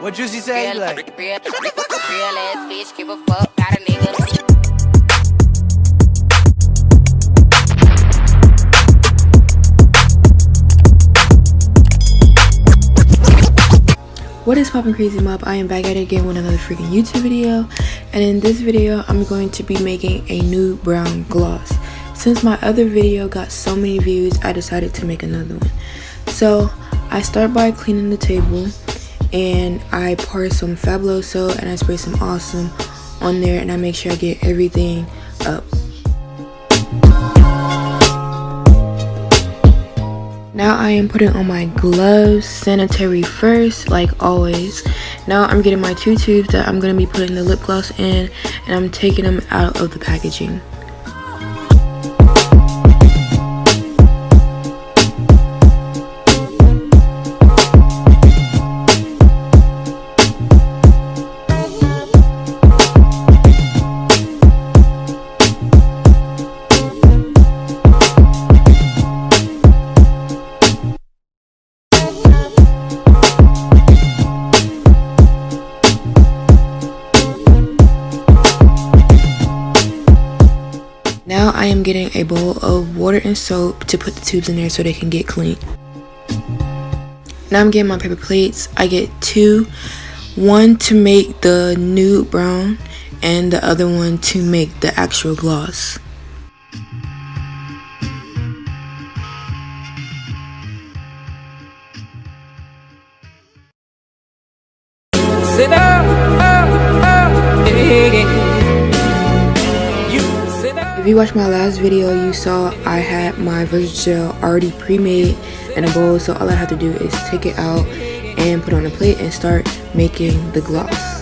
What Juicy say? Real, Like, real ass bitch, give a fuck, got a nigga. What is poppin' crazy mob? I am back at it again with another freaking YouTube video, and in this video I'm going to be making a nude brown gloss. Since my other video got so many views, I decided to make another one. So I start by cleaning the table, and I pour some Fabuloso and I spray some Awesome on there, and I make sure I get everything up. Now I am putting on my gloves, sanitary first, like always. Now I'm getting my 2 tubes that I'm going to be putting the lip gloss in, and I'm taking them out of the packaging. Now I am getting a bowl of water and soap to put the tubes in there so they can get clean. Now I'm getting my paper plates. I get 2, one to make the nude brown and the other one to make the actual gloss. sit down. If you watched my last video, you saw I had my Vendorstopshop already pre-made in a bowl, so all I have to do is take it out and put it on a plate and start making the gloss.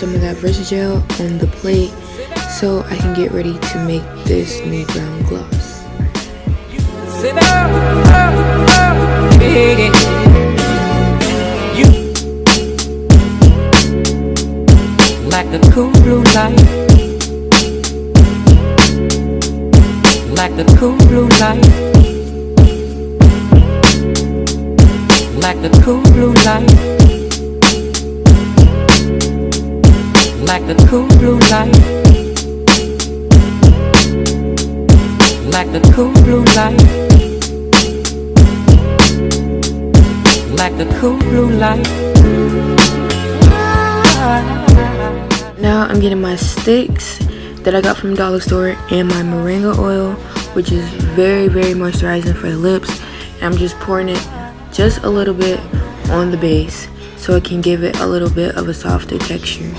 Some of that Gel on the plate so I can get ready to make this nude brown gloss. Like the cool blue light, like the cool blue light, like the cool blue light, like the cool blue light, like the cool blue light, like the cool blue light. Now I'm getting my sticks that I got from the dollar store and my moringa oil, which is very moisturizing for the lips, and I'm just pouring it just a little bit on the base so it can give it a little bit of a softer texture.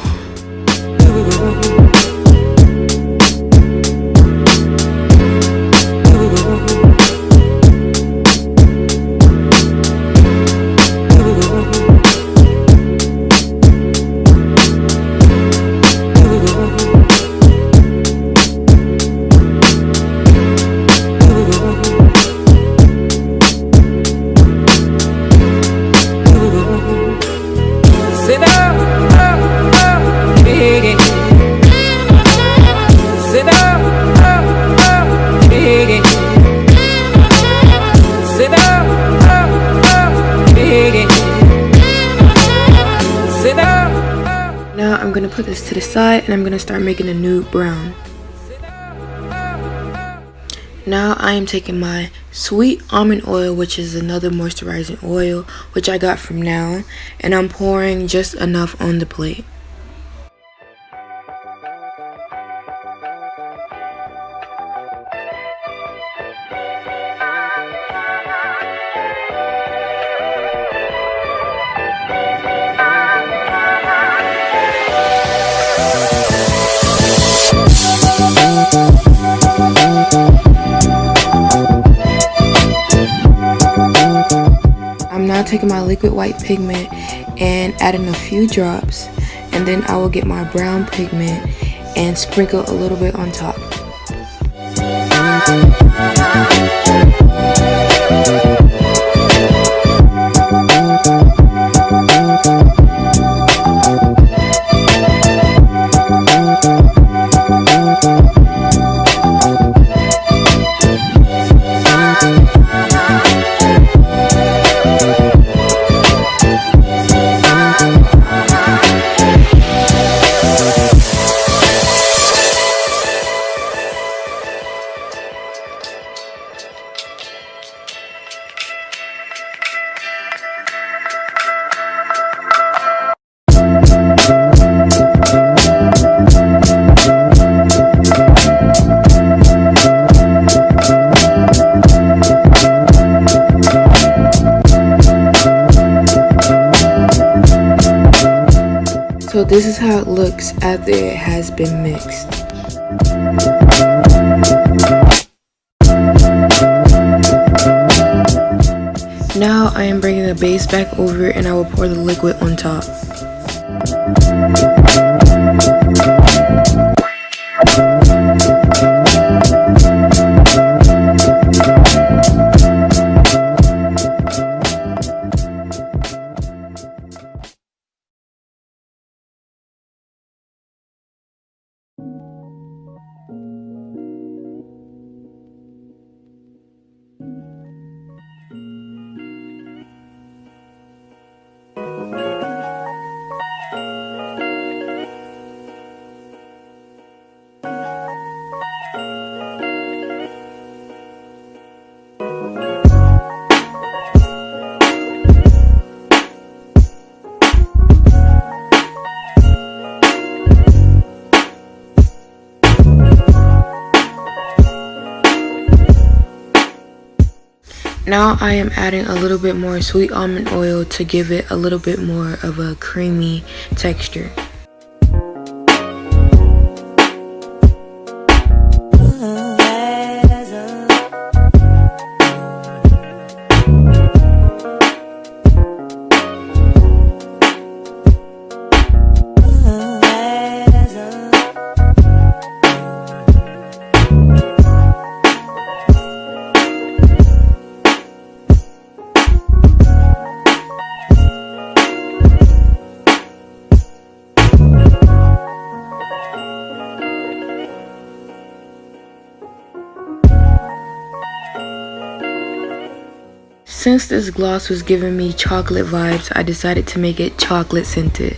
Now I'm going to put this to the side and I'm going to start making a nude brown. Now I am taking my sweet almond oil, which is another moisturizing oil, which I got from Now, and I'm pouring just enough on the plate. taking my liquid white pigment and adding a few drops, and then I will get my brown pigment and sprinkle a little bit on top. So this is how it looks after it has been mixed. Now I am bringing the base back over and I will pour the liquid on top. Now I am adding a little bit more sweet almond oil to give it a little bit more of a creamy texture. Since this gloss was giving me chocolate vibes, I decided to make it chocolate scented.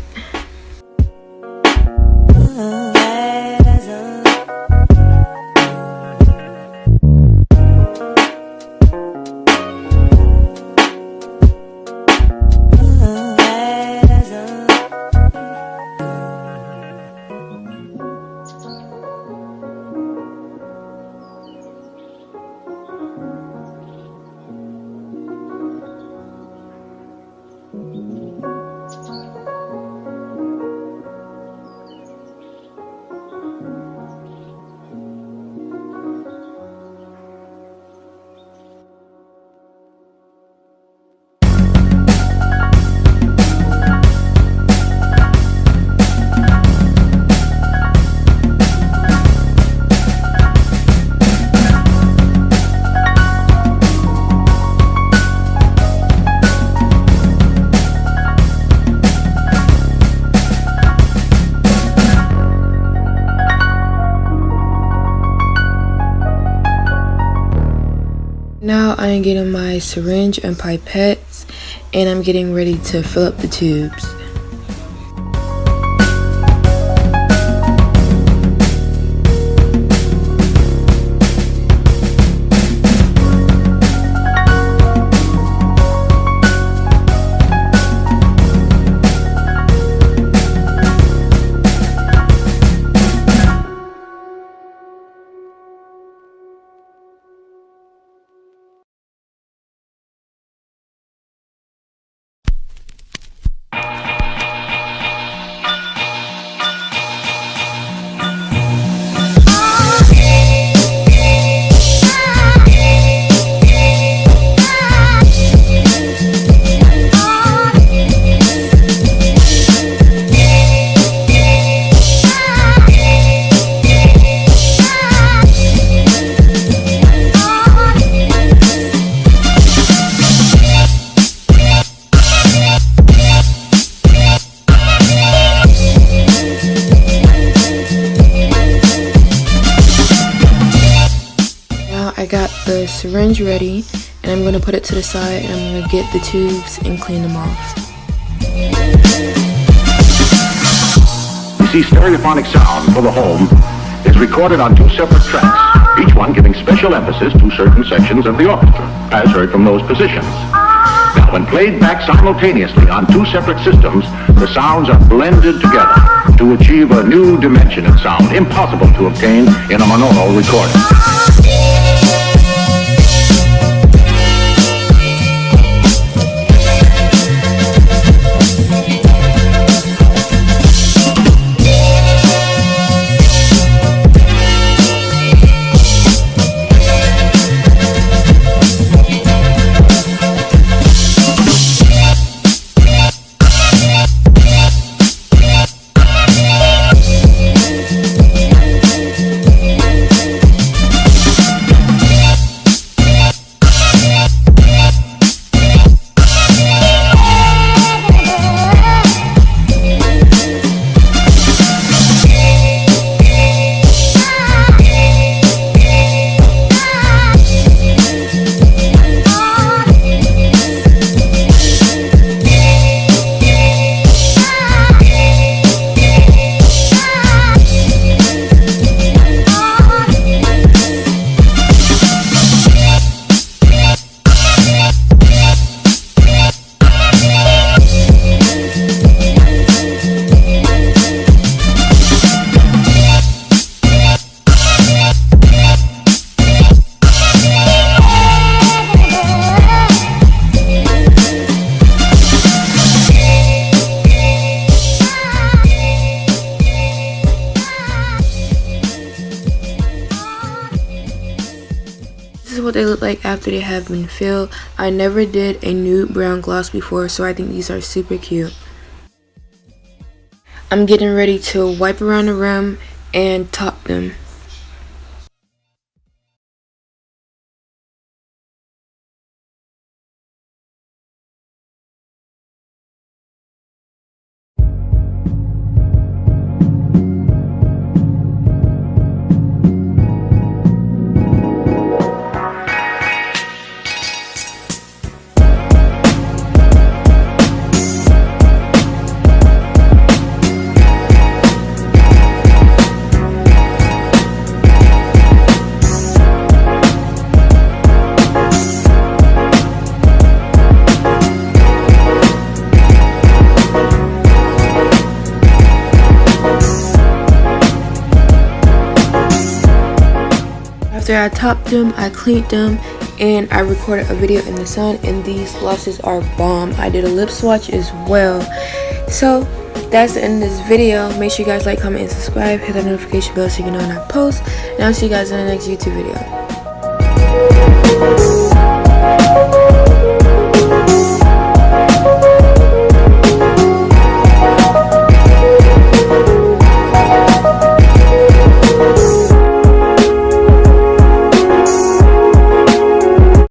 Now I am getting my syringe and pipettes, and I'm getting ready to fill up the tubes. now I got the syringe ready, and I'm going to put it to the side, and I'm going to get the tubes and clean them off. You see, stereophonic sound for the home is recorded on 2 separate tracks, each one giving special emphasis to certain sections of the orchestra, as heard from those positions. Now, when played back simultaneously on 2 separate systems, the sounds are blended together to achieve a new dimension in sound, impossible to obtain in a monaural recording. This is what they look like after they have been filled. I never did a nude brown gloss before, so I think these are super cute. I'm getting ready to wipe around the rim and top them. After I topped them, I cleaned them, and I recorded a video in the sun, and these glosses are bomb. I did a lip swatch as well. So that's the end of this video. Make sure you guys like, comment, and subscribe. Hit that notification bell so you can know when I post, and I'll see you guys in the next YouTube video.